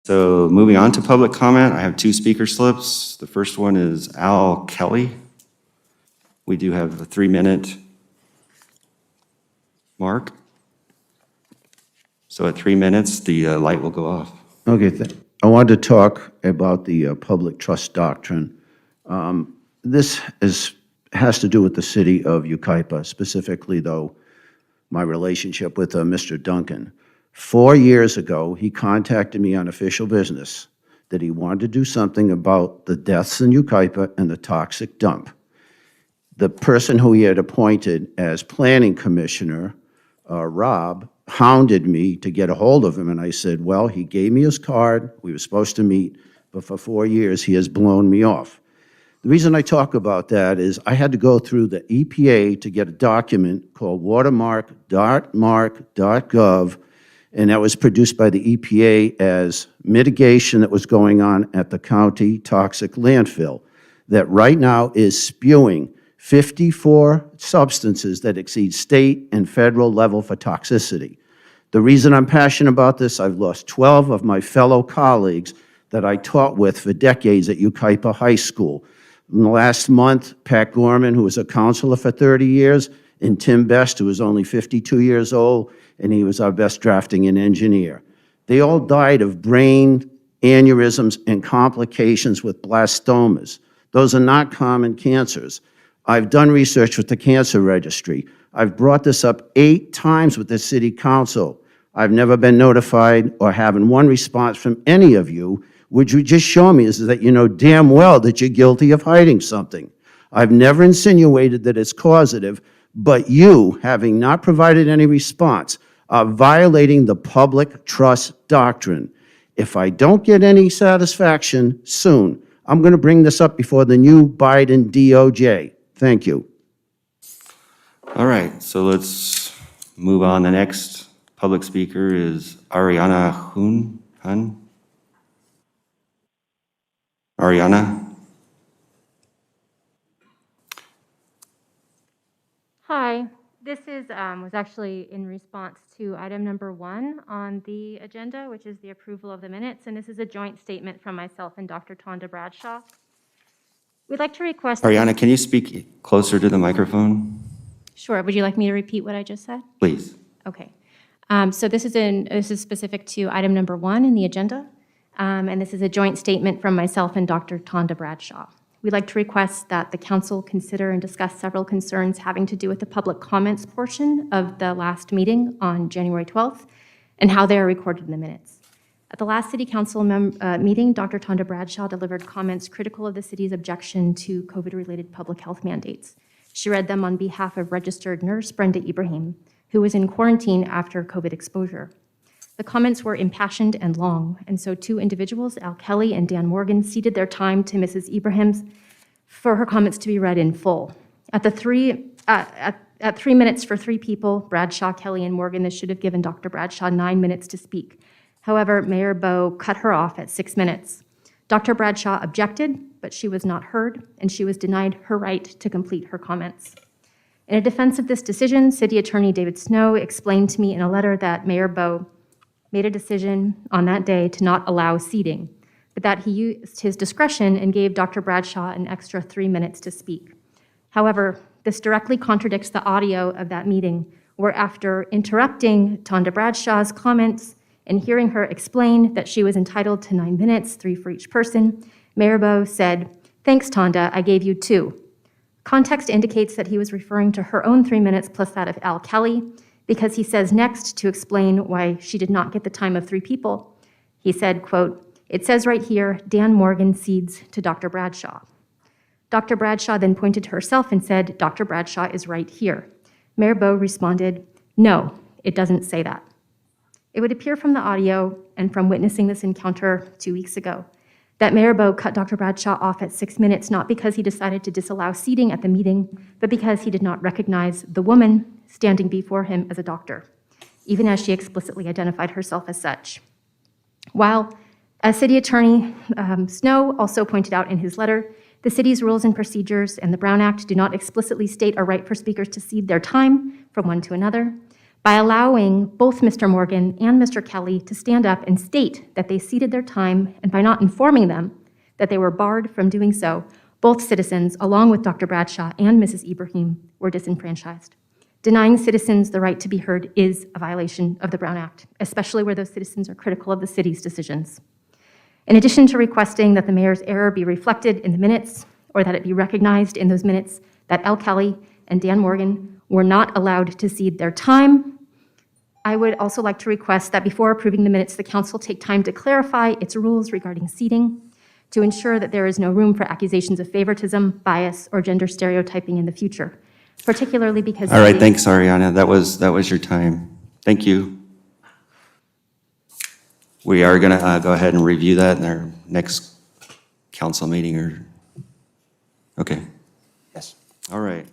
So moving on to public comment, I have two speaker slips. The first one is Al Kelly. We do have a 3-minute mark. So at 3 minutes, the light will go off. Okay, I wanted to talk about the public trust doctrine. This has to do with the city of Yucaipa, specifically, though, my relationship with Mr. Duncan. 4 years ago, he contacted me on official business that he wanted to do something about the deaths in Yucaipa and the toxic dump. The person who he had appointed as planning commissioner, Rob, hounded me to get a hold of him, and I said, well, he gave me his card, we were supposed to meet, but for 4 years he has blown me off. The reason I talk about that is I had to go through the EPA to get a document called watermark.mark.gov, and that was produced by the EPA as mitigation that was going on at the county toxic landfill that right now is spewing 54 substances that exceed state and federal level for toxicity. The reason I'm passionate about this, I've lost 12 of my fellow colleagues that I taught with for decades at Yucaipa High School. In the last month, Pat Gorman, who was a counselor for 30 years, and Tim Best, who was only 52 years old, and he was our best drafting and engineer. They all died of brain aneurysms and complications with blastomas. Those are not common cancers. I've done research with the Cancer Registry. I've brought this up 8 times with the City Council. I've never been notified or having one response from any of you. Would you just show me is that you know damn well that you're guilty of hiding something? I've never insinuated that it's causative, but you, having not provided any response, are violating the public trust doctrine. If I don't get any satisfaction soon, I'm going to bring this up before the new Biden DOJ. Thank you. All right, so let's move on. The next public speaker is Ariana Hun. Ariana? Hi, this was actually in response to item number 1 on the agenda, which is the approval of the minutes, and this is a joint statement from myself and Dr. Tonda Bradshaw. We'd like to request... Ariana, can you speak closer to the microphone? Sure. Would you like me to repeat what I just said? Please. Okay. So this is specific to item number 1 in the agenda, and this is a joint statement from myself and Dr. Tonda Bradshaw. We'd like to request that the council consider and discuss several concerns having to do with the public comments portion of the last meeting on January 12th and how they are recorded in the minutes. At the last City Council meeting, Dr. Tonda Bradshaw delivered comments critical of the city's objection to COVID-related public health mandates. She read them on behalf of registered nurse Brenda Ibrahim, who was in quarantine after COVID exposure. The comments were impassioned and long, and so 2 individuals, Al Kelly and Dan Morgan, ceded their time to Mrs. Ibrahim's for her comments to be read in full. At 3 minutes for 3 people, Bradshaw, Kelly, and Morgan, this should have given Dr. Bradshaw 9 minutes to speak. However, Mayor Bowe cut her off at 6 minutes. Dr. Bradshaw objected, but she was not heard, and she was denied her right to complete her comments. In a defense of this decision, City Attorney David Snow explained to me in a letter that Mayor Bowe made a decision on that day to not allow seating, but that he used his discretion and gave Dr. Bradshaw an extra 3 minutes to speak. However, this directly contradicts the audio of that meeting, where after interrupting Tonda Bradshaw's comments and hearing her explain that she was entitled to 9 minutes, 3 for each person, Mayor Bowe said, "Thanks, Tonda, I gave you 2. Context indicates that he was referring to her own 3 minutes plus that of Al Kelly, because he says next to explain why she did not get the time of 3 people. He said, quote, "It says right here, Dan Morgan cedes to Dr. Bradshaw." Dr. Bradshaw then pointed to herself and said, "Dr. Bradshaw is right here." Mayor Bowe responded, "No, it doesn't say that." It would appear from the audio and from witnessing this encounter 2 weeks ago that Mayor Bowe cut Dr. Bradshaw off at 6 minutes, not because he decided to disallow seating at the meeting, but because he did not recognize the woman standing before him as a doctor, even as she explicitly identified herself as such. While, as City Attorney Snow also pointed out in his letter, the city's rules and procedures and the Brown Act do not explicitly state a right for speakers to cede their time from one to another, by allowing both Mr. Morgan and Mr. Kelly to stand up and state that they ceded their time, and by not informing them that they were barred from doing so, both citizens, along with Dr. Bradshaw and Mrs. Ibrahim, were disenfranchised. Denying citizens the right to be heard is a violation of the Brown Act, especially where those citizens are critical of the city's decisions. In addition to requesting that the mayor's error be reflected in the minutes, or that it be recognized in those minutes that Al Kelly and Dan Morgan were not allowed to cede their time, I would also like to request that before approving the minutes, the council take time to clarify its rules regarding seating to ensure that there is no room for accusations of favoritism, bias, or gender stereotyping in the future, particularly because... All right, thanks, Ariana. That was your time. Thank you. We are going to go ahead and review that in our next council meeting, or... Okay. Yes. All right.